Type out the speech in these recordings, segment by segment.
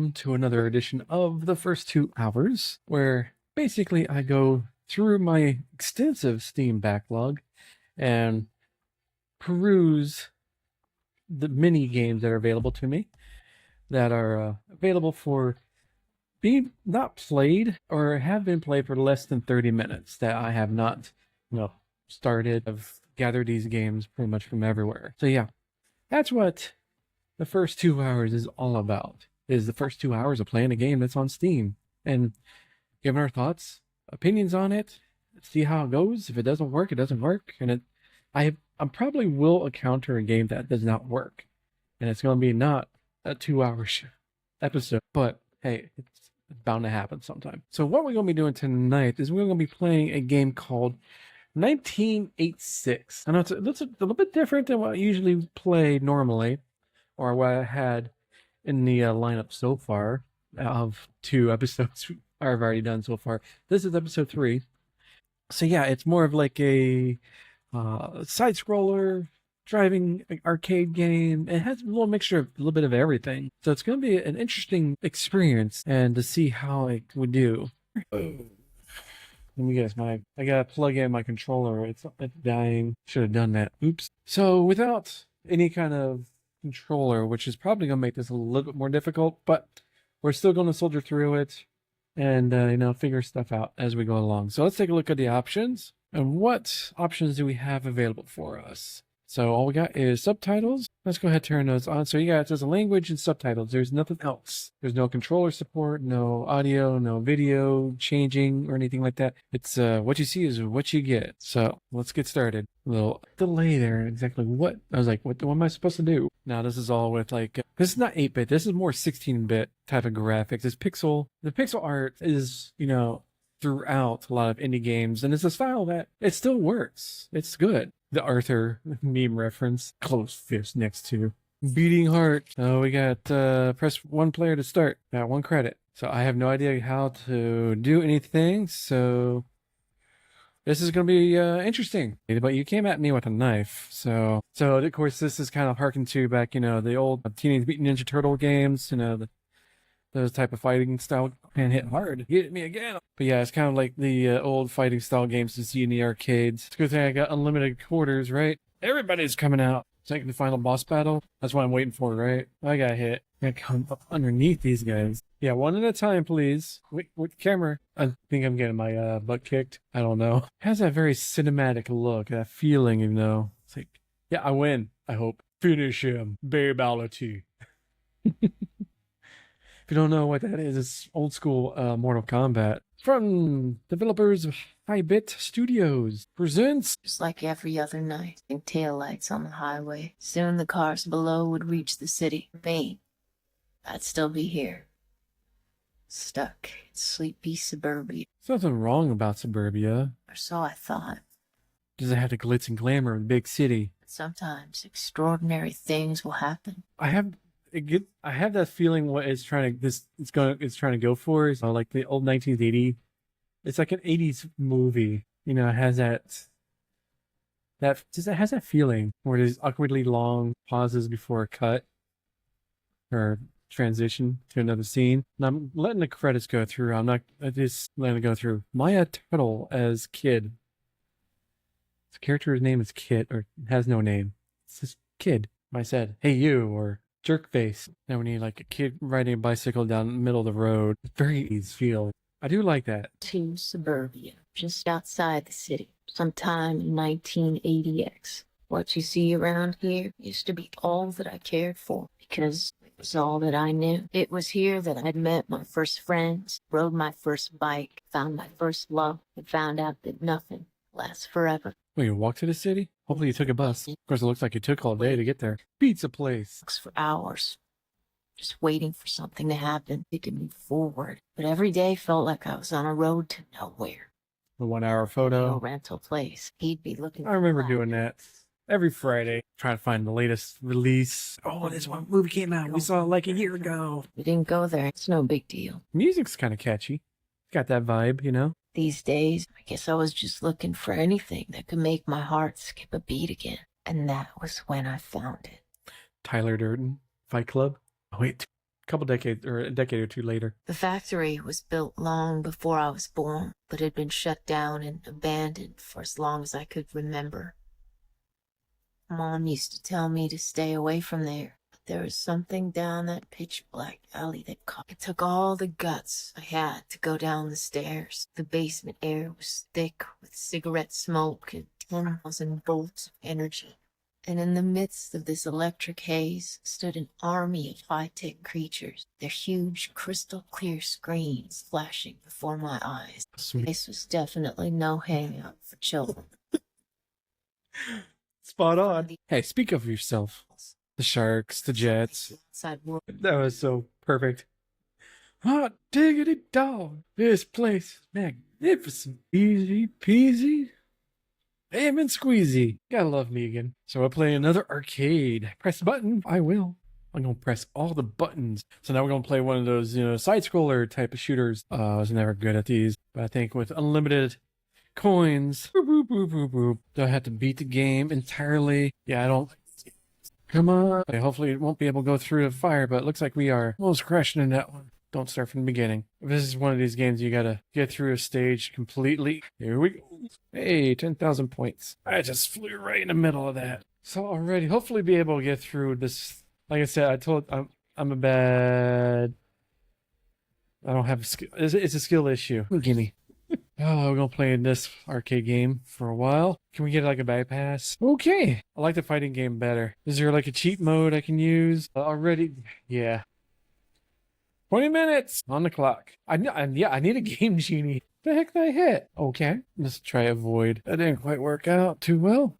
welcome to another edition of the first 2 hours, where basically I go through my extensive Steam backlog and peruse the mini games that are available to me that are available for being not played or have been played for less than 30 minutes that I have not, started. I've gathered these games pretty much from everywhere. So yeah, that's what the first 2 hours is all about, is the first 2 hours of playing a game that's on Steam and giving our thoughts, opinions on it, see how it goes. If it doesn't work, it doesn't work. And I probably will encounter a game that does not work. And it's going to be not a 2 hour episode, but hey, it's bound to happen sometime. So what we're going to be doing tonight is we're going to be playing a game called 1986. I know it's a little bit different than what I usually play normally, or what I had in the lineup so far of 2 episodes I've already done so far. This is episode 3. So yeah, it's more of like a side-scroller, driving arcade game. It has a little mixture of a little bit of everything. So it's going to be an interesting experience and to see how it would do. Let me guess, I gotta plug in my controller. It's dying. Should have done that. Oops. So without any kind of controller, which is probably gonna make this a little bit more difficult, but we're still gonna soldier through it and figure stuff out as we go along. So let's take a look at the options. And what options do we have available for us? So all we got is subtitles. Let's go ahead and turn those on. So you got just a language and subtitles. There's nothing else. There's no controller support, no audio, no video changing or anything like that. It's what you see is what you get. So let's get started. A little delay there. Exactly what I was like, what am I supposed to do? Now this is all with like, this is not 8-bit. This is more 16-bit type of graphics. It's pixel. The pixel art is, throughout a lot of indie games, and it's a style that it still works. It's good. The Arthur meme reference. Close fist next to beating heart. Oh, we got press 1 player to start. Got 1 credit. So I have no idea how to do anything. So this is going to be interesting. But you came at me with a knife. So of course this is kind of harkened to back, the old Teenage Mutant Ninja Turtle games, those type of fighting style. And hit hard. Hit me again. But yeah, it's kind of like the old fighting style games you see in the arcades. It's a good thing I got unlimited quarters, right? Everybody's coming out. Taking the final boss battle. That's what I'm waiting for, right? I got hit. I gotta come up underneath these guys. Yeah, 1 at a time, please. Wait, with camera. I think I'm getting my butt kicked. I don't know. It has that very cinematic look, that feeling, It's like, yeah, I win. I hope. Finish him. Babality. If you don't know what that is, it's old school Mortal Kombat. From developers of High-Bit Studios presents. Just like every other night, in taillights on the highway. Soon the cars below would reach the city. Me, I'd still be here. Stuck in sleepy suburbia. There's nothing wrong about suburbia. Or so I thought. Does it have the glitz and glamour of the big city? But sometimes extraordinary things will happen. I have that feeling what it's trying to go for is like the old 1980s. It's like an 80s movie. It has that feeling where there's awkwardly long pauses before a cut or transition to another scene. And I'm letting the credits go through. I just letting it go through. Maya Tuttle as Kid. The character's name is Kid, or has no name. It's just Kid. I said, "Hey you," or jerk face. Now we need like a kid riding a bicycle down the middle of the road. Very easy feel. I do like that. To suburbia, just outside the city, sometime in 1980X. What you see around here used to be all that I cared for, because it was all that I knew. It was here that I'd met my first friends, rode my first bike, found my first love, and found out that nothing lasts forever. Well, you walked to the city? Hopefully you took a bus. Of course, it looks like you took all day to get there. Pizza place. For hours, just waiting for something to happen, to move forward. But every day felt like I was on a road to nowhere. The 1 hour photo. No rental place. He'd be looking. I remember doing that every Friday, trying to find the latest release. Oh, this one movie came out. We saw it like a year ago. We didn't go there. It's no big deal. Music's kind of catchy. Got that vibe, These days, I guess I was just looking for anything that could make my heart skip a beat again. And that was when I found it. Tyler Durden, Fight Club. Oh, wait, couple decades or a decade or two later. The factory was built long before I was born, but had been shut down and abandoned for as long as I could remember. Mom used to tell me to stay away from there, but there was something down that pitch black alley that caught. It took all the guts I had to go down the stairs. The basement air was thick with cigarette smoke and 10,000 volts of energy. And in the midst of this electric haze stood an army of high-tech creatures, their huge crystal-clear screens flashing before my eyes. This was definitely no hangout for children. Spot on. Hey, speak of yourself. The sharks, the jets. That was so perfect. Hot diggity dog. This place is magnificent. Easy peasy. Lemon squeezy. Gotta love Megan. So I play another arcade. Press the button. I will. I'm gonna press all the buttons. So now we're gonna play one of those, side scroller type of shooters. I was never good at these, but I think with unlimited coins, boop, boop, boop, boop, boop. Do I have to beat the game entirely? Yeah, I don't. Come on. Okay, hopefully it won't be able to go through the fire, but it looks like we are almost crashing in that one. Don't start from the beginning. If this is one of these games you gotta get through a stage completely. Here we go. Hey, 10,000 points. I just flew right in the middle of that. So already, hopefully be able to get through this. Like I said, I'm a bad. I don't have a skill. It's a skill issue. Gimme. Oh, we're gonna play in this arcade game for a while. Can we get like a bypass? Okay. I like the fighting game better. Is there like a cheat mode I can use already? Yeah. 20 minutes on the clock. I need a game genie. The heck did I hit? Okay, let's try avoid. That didn't quite work out too well.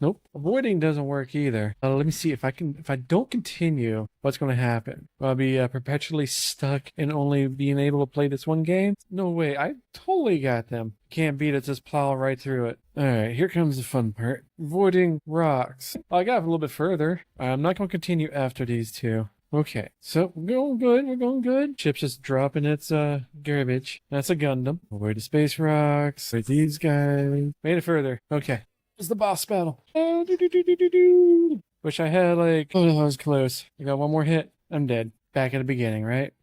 Nope. Avoiding doesn't work either. Let me see if I don't continue, what's going to happen? Will I be perpetually stuck and only being able to play this one game? No way. I totally got them. Can't beat it. Just plow right through it. All right, here comes the fun part. Avoiding rocks. I got a little bit further. I'm not going to continue after these two. Okay, so we're going good. Ship's just dropping its garbage. That's a Gundam. Avoid the space rocks. Wait, these guys. Made it further. Okay. It's the boss battle. Wish I had that was close. I got one more hit. I'm dead. Back at the beginning, right?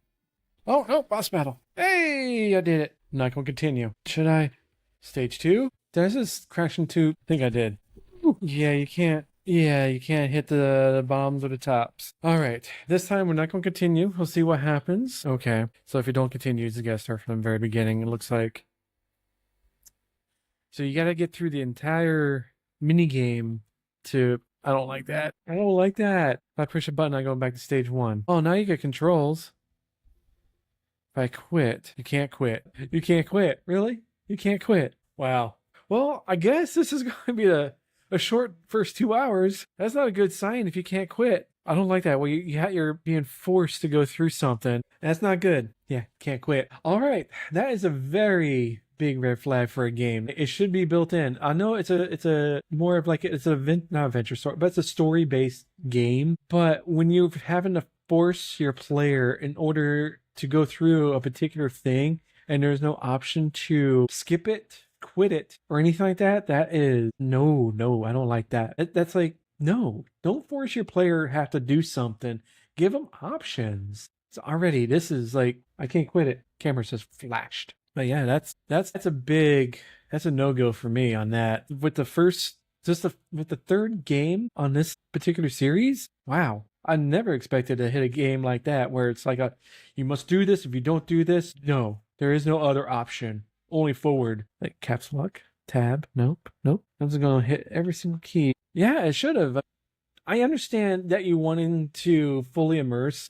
Oh, no, boss battle. Hey, I did it. I'm not going to continue. Should I? Stage 2? Did I just crash into? I think I did. Yeah, you can't. Yeah, you can't hit the bombs or the tops. All right, this time we're not going to continue. We'll see what happens. Okay, so if you don't continue, you just gotta start from the very beginning, it looks like. So you gotta get through the entire mini game to... I don't like that. I don't like that. If I push a button, I go back to stage 1. Oh, now you get controls. If I quit, you can't quit. You can't quit. Really? You can't quit. Wow. Well, I guess this is going to be a short first 2 hours. That's not a good sign if you can't quit. I don't like that. Well, you're being forced to go through something. That's not good. Yeah, can't quit. All right, that is a very big red flag for a game. It should be built in. I know it's a more of like it's not adventure story, but it's a story based game. But when you're having to force your player in order to go through a particular thing, and there's no option to skip it, quit it, or anything like that, that is no, I don't like that. That's like, no, don't force your player to have to do something. Give them options. So already, this is like, I can't quit it. Camera says flashed. But yeah, that's a no-go for me on that. With the third game on this particular series, wow. I never expected to hit a game like that where it's like you must do this. If you don't do this, no, there is no other option. Only forward. Like caps lock, tab. Nope. I'm just gonna hit every single key. Yeah, it should have. I understand that you wanting to fully immerse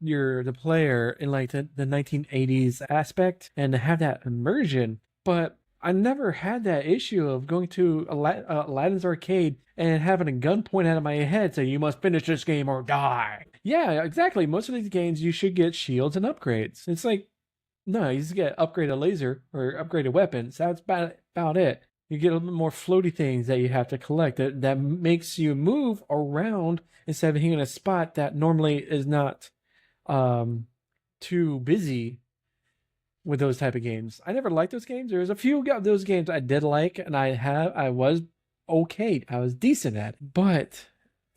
the player in like the 1980s aspect and to have that immersion, but I never had that issue of going to Aladdin's arcade and having a gun pointed at my head say, you must finish this game or die. Yeah, exactly. Most of these games you should get shields and upgrades. It's like, no, you just get upgraded laser or upgraded weapons. That's about it. You get a little bit more floaty things that you have to collect that makes you move around instead of being in a spot that normally is not too busy with those type of games. I never liked those games. There's a few of those games I did like, and I was okay. I was decent at it. But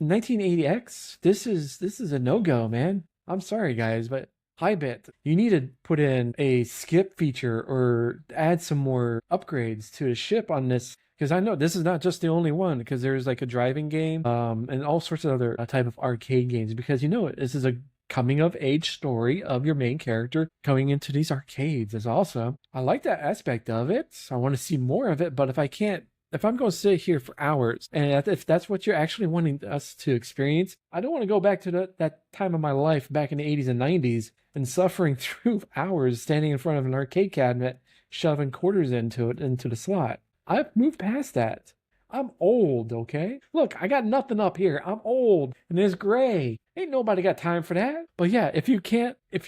1980X, this is a no-go, man. I'm sorry, guys, but Hybit, you need to put in a skip feature or add some more upgrades to the ship on this. Because I know this is not just the only one, because there's like a driving game, and all sorts of other type of arcade games. Because you know this is a coming of age story of your main character coming into these arcades. Is awesome. I like that aspect of it. I want to see more of it, but if I'm going to sit here for hours, and if that's what you're actually wanting us to experience, I don't want to go back to that time of my life back in the 80s and 90s and suffering through hours standing in front of an arcade cabinet, shoving quarters into the slot. I've moved past that. I'm old, okay? Look, I got nothing up here. I'm old and it's gray. Ain't nobody got time for that. But yeah, if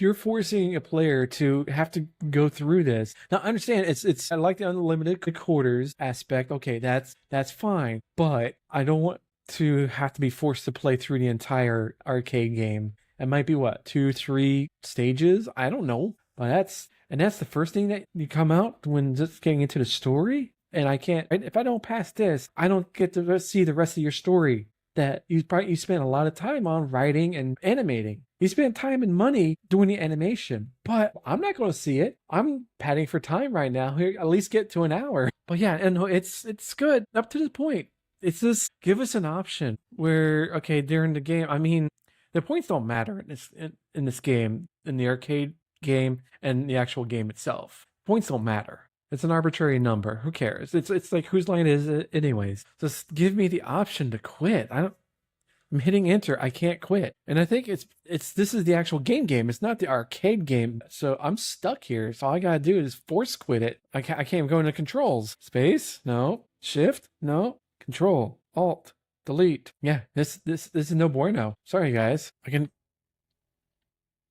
you're forcing a player to have to go through this, now understand I like the unlimited quarters aspect. Okay, that's fine. But I don't want to have to be forced to play through the entire arcade game. It might be what, 2, 3 stages? I don't know. But that's the first thing that you come out when just getting into the story. And if I don't pass this, I don't get to see the rest of your story that you spent a lot of time on writing and animating. You spent time and money doing the animation, but I'm not going to see it. I'm padding for time right now. Here, at least get to an hour. But yeah, and it's good up to this point. It's just give us an option where, okay, during the game, I mean, the points don't matter in this game, in the arcade game and the actual game itself. Points don't matter. It's an arbitrary number. Who cares? It's like, whose line is it anyways? Just give me the option to quit. I'm hitting enter. I can't quit. And I think this is the actual game. It's not the arcade game. So I'm stuck here. So all I gotta do is force quit it. I can't go into controls. Space? No. Shift? No. Control. Alt. Delete. Yeah, this is no bueno. Sorry guys.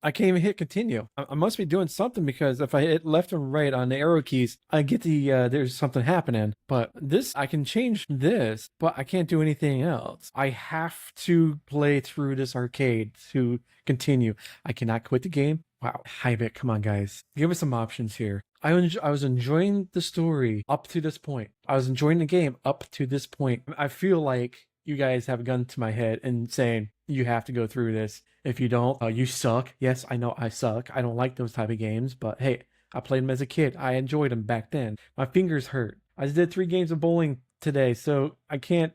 I can't even hit continue. I must be doing something, because if I hit left and right on the arrow keys, I get there's something happening. But I can change this, but I can't do anything else. I have to play through this arcade to continue. I cannot quit the game. Wow. Hybit, come on guys. Give us some options here. I was enjoying the story up to this point. I was enjoying the game up to this point. I feel like you guys have a gun to my head and saying, you have to go through this. If you don't, you suck. Yes, I know I suck. I don't like those type of games, but hey, I played them as a kid. I enjoyed them back then. My fingers hurt. I did 3 games of bowling today, so I can't.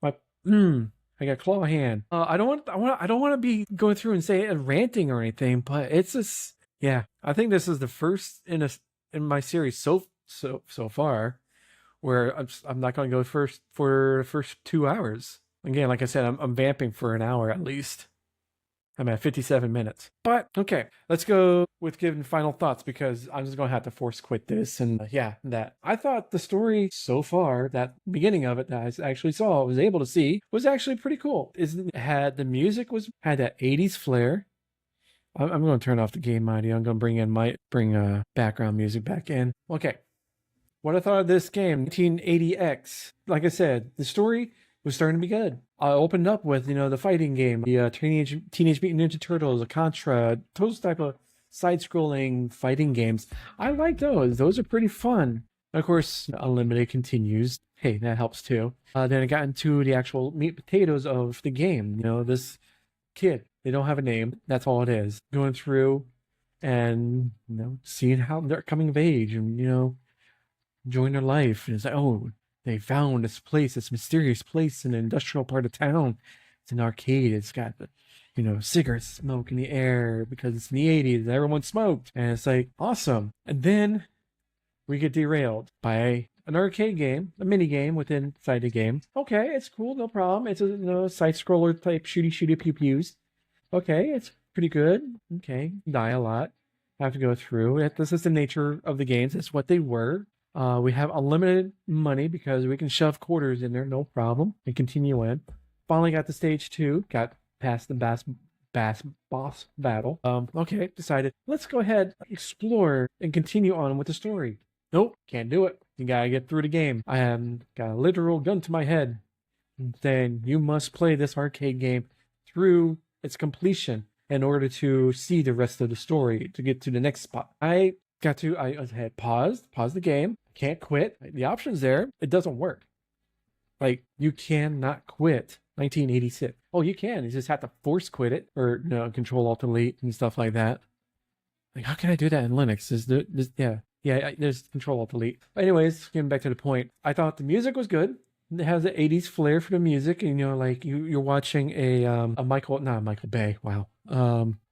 I got claw hand. I don't want to be going through and say ranting or anything, but it's just, yeah. I think this is the first in my series so far where I'm not going to go first for the first 2 hours. Again, like I said, I'm vamping for an hour at least. I'm at 57 minutes. But okay, let's go with giving final thoughts, because I'm just going to have to force quit this. And that. I thought the story so far, that beginning of it that I actually was able to see, was actually pretty cool. The music had that 80s flair. I'm going to turn off the game audio. I'm going to bring background music back in. Okay. What I thought of this game, 1980X. Like I said, the story was starting to be good. I opened up with, the fighting game, the Teenage Mutant Ninja Turtles, a Contra, those type of side-scrolling fighting games. I like those. Those are pretty fun. Of course, Unlimited continues. Hey, that helps too. Then I got into the actual meat and potatoes of the game. This kid, they don't have a name. That's all it is. Going through and, seeing how they're coming of age and, enjoying their life. And it's like, oh, they found this mysterious place in an industrial part of town. It's an arcade. It's got the, cigarette smoke in the air because it's in the 80s. Everyone smoked. And it's like, awesome. And then we get derailed by an arcade game, a mini game inside the game. Okay, it's cool. No problem. It's a side scroller type shooty pew pews. Okay, it's pretty good. Okay, die a lot. Have to go through. This is the nature of the games. It's what they were. We have unlimited money because we can shove quarters in there, no problem, and continue in. Finally got to stage 2, got past the boss battle. Okay, decided, let's go ahead, explore, and continue on with the story. Nope, can't do it. You gotta get through the game. I have got a literal gun to my head saying you must play this arcade game through its completion in order to see the rest of the story, to get to the next spot. I had paused the game, can't quit. The option's there. It doesn't work. Like, you cannot quit 1986. Oh, you can. You just have to force quit it or Control Alt Delete and stuff like that. Like, how can I do that in Linux? There's Control Alt Delete. Anyways, getting back to the point, I thought the music was good. It has the 80s flair for the music, and like you're watching a not Michael Bay. Wow.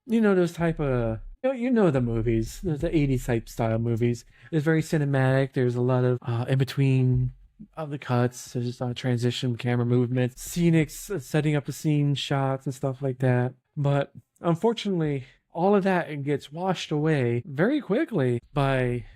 Those type of the movies, the 80s type style movies. It's very cinematic. There's a lot of in between of the cuts. There's transition camera movement, scenic setting up the scene shots and stuff like that. But unfortunately, all of that gets washed away very quickly by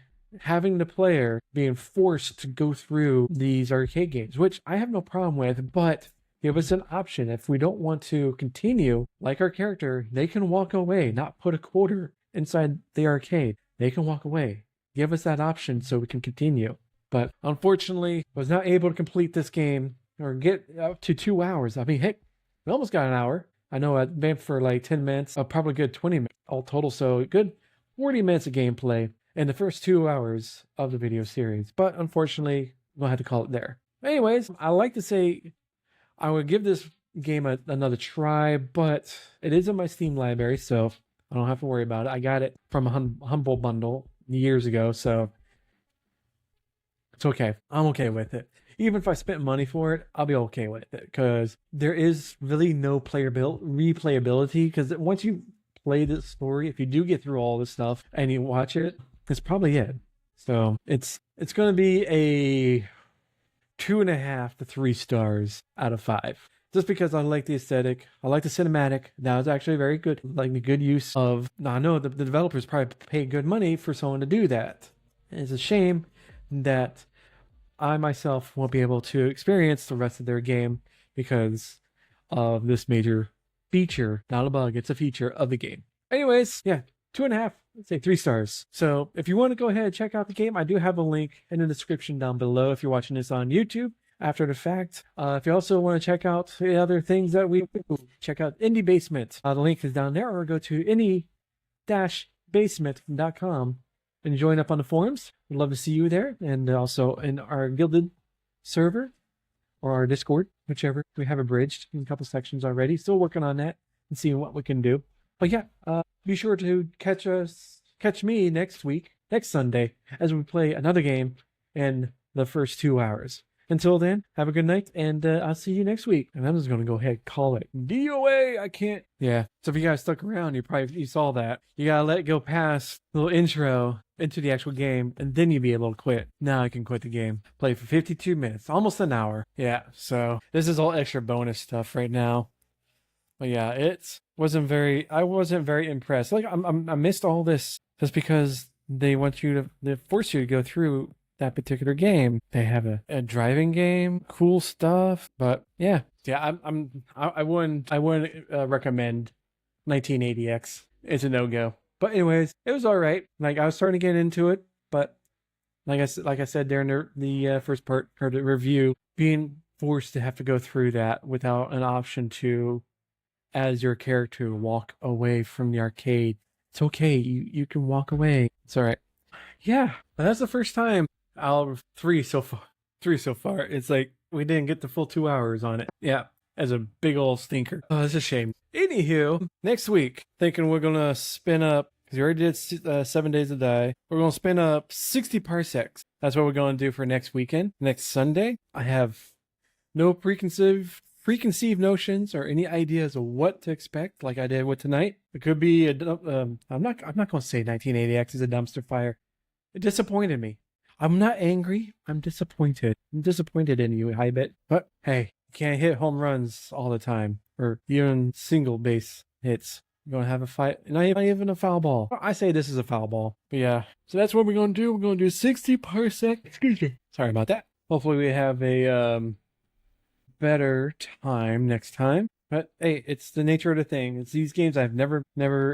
having the player being forced to go through these arcade games, which I have no problem with, but give us an option. If we don't want to continue, like our character, they can walk away, not put a quarter inside the arcade. They can walk away. Give us that option so we can continue. But unfortunately, I was not able to complete this game or get up to 2 hours. I mean, heck, we almost got an hour. I know I went for like 10 minutes, probably good 20 minutes all total. So good 40 minutes of gameplay in the first 2 hours of the video series. But unfortunately, we'll have to call it there. Anyways, I like to say I would give this game another try, but it is in my Steam library, so I don't have to worry about it. I got it from a Humble Bundle years ago, so it's okay. I'm okay with it. Even if I spent money for it, I'll be okay with it because there is really no replayability. Because once you play this story, if you do get through all this stuff and you watch it, that's probably it. So it's going to be a 2.5 to 3 stars out of 5. Just because I like the aesthetic, I like the cinematic. That was actually very good, like the good use of. Now I know the developers probably paid good money for someone to do that. And it's a shame that I myself won't be able to experience the rest of their game because of this major feature. Not a bug, it's a feature of the game. Anyways, yeah, 2.5, let's say 3 stars. So if you want to go ahead and check out the game, I do have a link in the description down below if you're watching this on YouTube after the fact. If you also want to check out the other things that we do, check out Indie Basement. The link is down there, or go to indie-basement.com and join up on the forums. We'd love to see you there, and also in our Guilded server or our Discord, whichever. We have abridged in a couple sections already. Still working on that and seeing what we can do. But yeah, be sure to catch me next Sunday, as we play another game in the first 2 hours. Until then, have a good night, and I'll see you next week. And I'm just going to go ahead and call it DOA. I can't. Yeah. So if you guys stuck around, you saw that. You got to let it go past the little intro into the actual game, and then you'll be able to quit. Now I can quit the game. Play for 52 minutes, almost an hour. Yeah. So this is all extra bonus stuff right now. But yeah, I wasn't very impressed. Like I missed all this just because they force you to go through that particular game. They have a driving game, cool stuff, but yeah, I wouldn't recommend 1980X. It's a no-go. But anyways, it was all right. Like I was starting to get into it, but like I said during the first part or the review, being forced to have to go through that without an option to, as your character, walk away from the arcade. It's okay. You can walk away. It's all right. Yeah, that's the first time out of 3 so far. It's like we didn't get the full 2 hours on it. Yeah, as a big old stinker. Oh, it's a shame. Anywho, next week, thinking we're gonna spin up, because we already did 7 Days to Die. We're gonna spin up 60 parsecs. That's what we're gonna do for next weekend. Next Sunday, I have no preconceived notions or any ideas of what to expect, like I did with tonight. It could be I'm not gonna say 1980X is a dumpster fire. It disappointed me. I'm not angry. I'm disappointed. I'm disappointed in you, Hybit. But hey, you can't hit home runs all the time, or even single base hits. You're going to have a fight, not even a foul ball. I say this is a foul ball. But yeah, so that's what we're going to do. We're going to do 60 parsec. Excuse me. Sorry about that. Hopefully we have a better time next time. But hey, it's the nature of the thing. It's these games I've never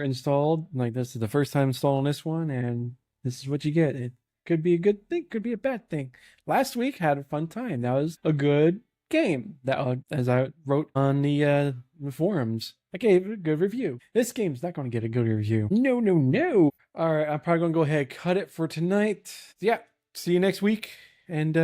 installed. Like, this is the first time installing this one, and this is what you get. It could be a good thing, could be a bad thing. Last week had a fun time. That was a good game. That, as I wrote on the forums, I gave it a good review. This game's not going to get a good review. No. All right, I'm probably going to go ahead and cut it for tonight. Yeah, see you next week, and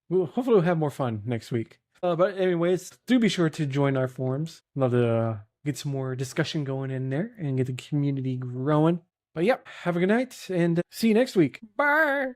hopefully we'll have more fun next week. But anyways, do be sure to join our forums. Love to get some more discussion going in there and get the community growing. But yep, have a good night and see you next week. Bye.